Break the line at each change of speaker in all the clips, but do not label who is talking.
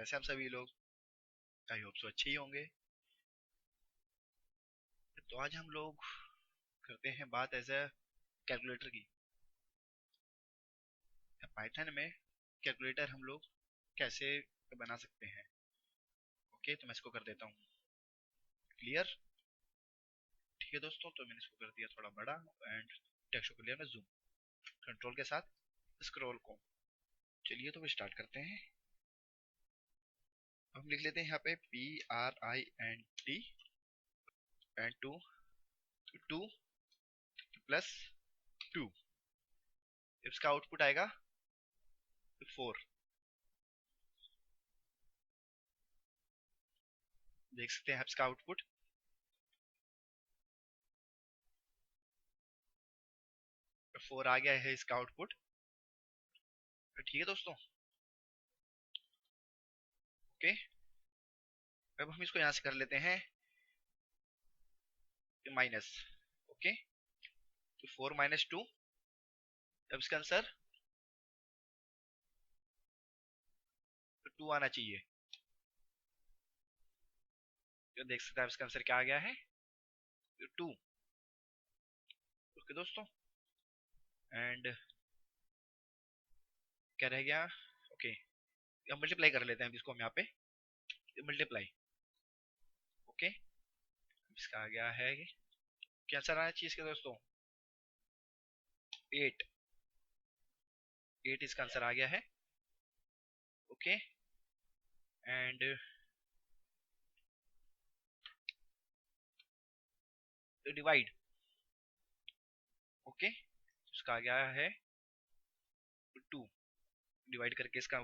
कैसे आप सभी लोग? आई होप सो अच्छे ही होंगे। तो आज हम लोग करते हैं बात एज अ कैलकुलेटर की। पाइथन में कैलकुलेटर हम लोग कैसे बना सकते हैं। ओके, तो मैं इसको कर देता हूँ क्लियर। ठीक है दोस्तों, तो मैंने इसको कर दिया थोड़ा बड़ा एंड टेक्स्ट को लिया मैं जूम कंट्रोल के साथ स्क्रॉल को। चलिए तो स्टार्ट करते हैं। हम लिख लेते हैं यहाँ पे PRINT एंड टू 2 प्लस 2। इसका आउटपुट आएगा 4। देख सकते हैं इसका आउटपुट 4 आ गया है इसका आउटपुट। ठीक है दोस्तों, ओके। अब हम इसको यहाँ से कर लेते हैं माइनस। ओके, तो 4 माइनस 2, अब इसका आंसर 2 आना चाहिए। तो देख सकते हैं इसका आंसर क्या आ गया है, 2। ओके दोस्तों, एंड क्या रह गया? ओके, अब मल्टीप्लाई कर लेते हैं इसको हम यहाँ पे मल्टीप्लाई। ओके, इसका आ गया है क्या आंसर आना चाहिए इसका दोस्तों? 8। 8 इसका आंसर आ गया है। Okay, and divide. ओके, इसका आ गया है 2। डिवाइड करके इसका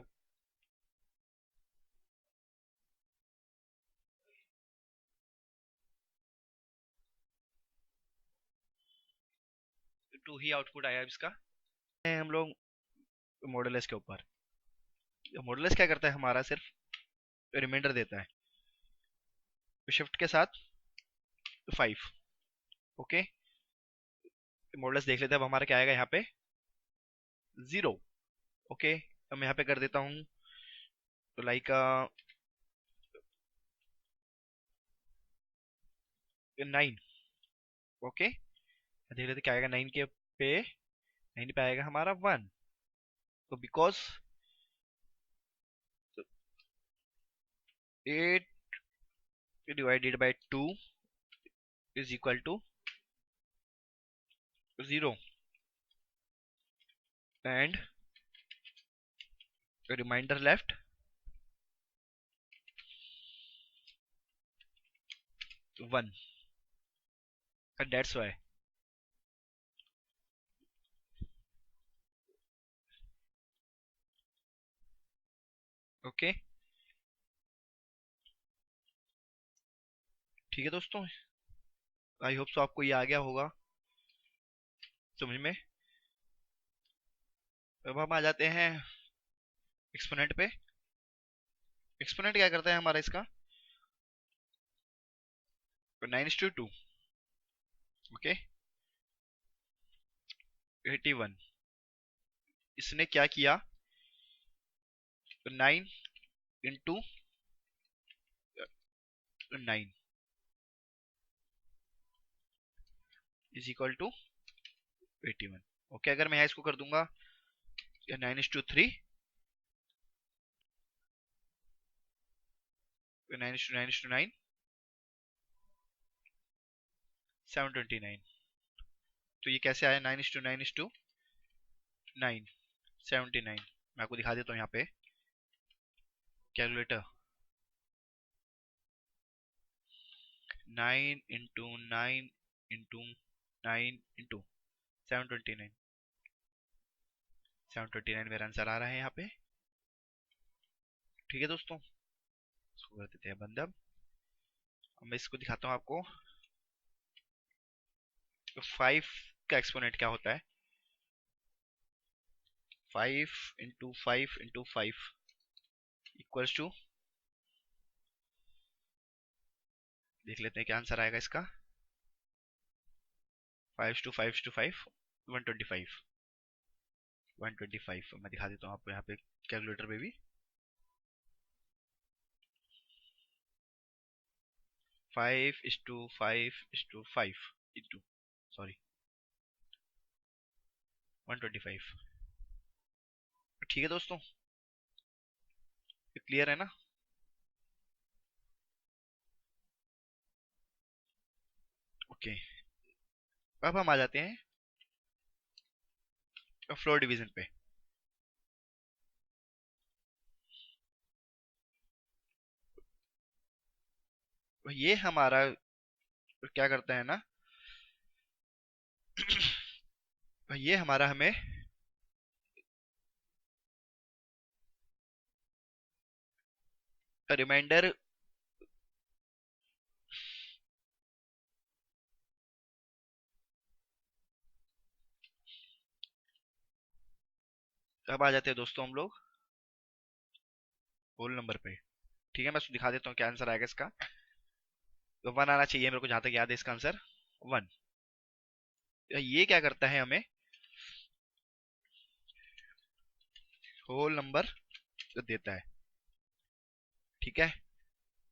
2 ही आउटपुट आया इसका। हम लोग मॉडुलस के ऊपर। मॉडुलस क्या करता है, हमारा सिर्फ रिमाइंडर देता है शिफ्ट के साथ 5। ओके, मॉडुलस देख लेते हैं अब हमारा क्या आएगा यहाँ पे 0। ओके, अब मैं यहाँ पे कर देता हूँ लाइक 9। ओके, देख लेते क्या आएगा 9 के पे। 9 पे आएगा हमारा 1। तो because 8 divided by 2 is equal to 0 and remainder left 1 and that's why। Okay, ठीक है दोस्तों, आई होप सो आपको ये आ गया होगा समझ में। अब हम आ जाते हैं एक्सपोनेंट पे। एक्सपोनेंट क्या करता है हमारा इसका 9:2। ओके, 81। इसने क्या किया 9 into 9 is equal to 81। Okay, अगर मैं यहाँ इसको कर दूंगा 9:3, 9:9 729। तो ये कैसे आया 9:9 79। मैं आपको दिखा देता हूँ यहाँ पे कैलकुलेटर। 9 into 9 into 9 into 729। 729 मेरा आंसर आ रहा है यहाँ पे। ठीक है दोस्तों, इसको कर देते हैं बंद। अब मैं इसको दिखाता हूँ आपको 5 का एक्सपोनेंट क्या होता है। 5 इंटू 5 इंटू 5 इक्वल्स टू, देख लेते हैं क्या आंसर आएगा इसका। 5 टू 5 टू 5 125। 125 मैं दिखा देता हूँ आपको यहाँ पे कैलकुलेटर पे भी। 5:5:5 इंटू, सॉरी, 125। ठीक है दोस्तों, क्लियर है ना? ओके, अब हम आ जाते हैं फ्लोर डिवीजन पे। ये हमारा क्या करता है ना, ये हमारा हमें रिमाइंडर अब आ जाते हैं दोस्तों हम लोग होल नंबर पे। ठीक है, मैं इसको दिखा देता हूँ क्या आंसर आएगा इसका। तो 1 आना चाहिए मेरे को, जहां तक याद है इसका आंसर 1। ये क्या करता है, हमें होल नंबर देता है। ठीक है,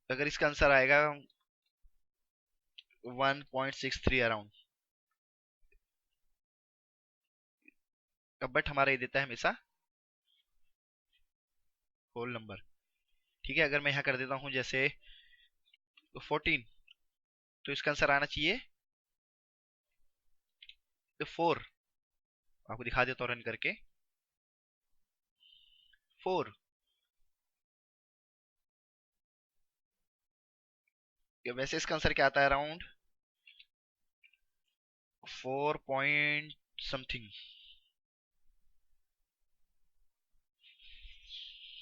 अगर इसका आंसर आएगा 1.63 अराउंड, बट हमारा ये देता है हमेशा होल नंबर। ठीक है, अगर मैं यहाँ कर देता हूँ जैसे 14, तो इसका आंसर आना चाहिए 4। आपको दिखा देता हूँ रन करके, 4। वैसे इसका आंसर क्या आता है, अराउंड 4 पॉइंट समथिंग,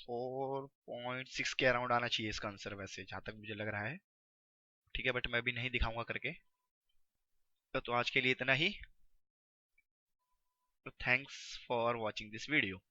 4.6 के अराउंड आना चाहिए इसका आंसर, वैसे जहां तक मुझे लग रहा है। ठीक है, बट मैं भी नहीं दिखाऊंगा करके। तो आज के लिए इतना ही। तो thanks for watching this video.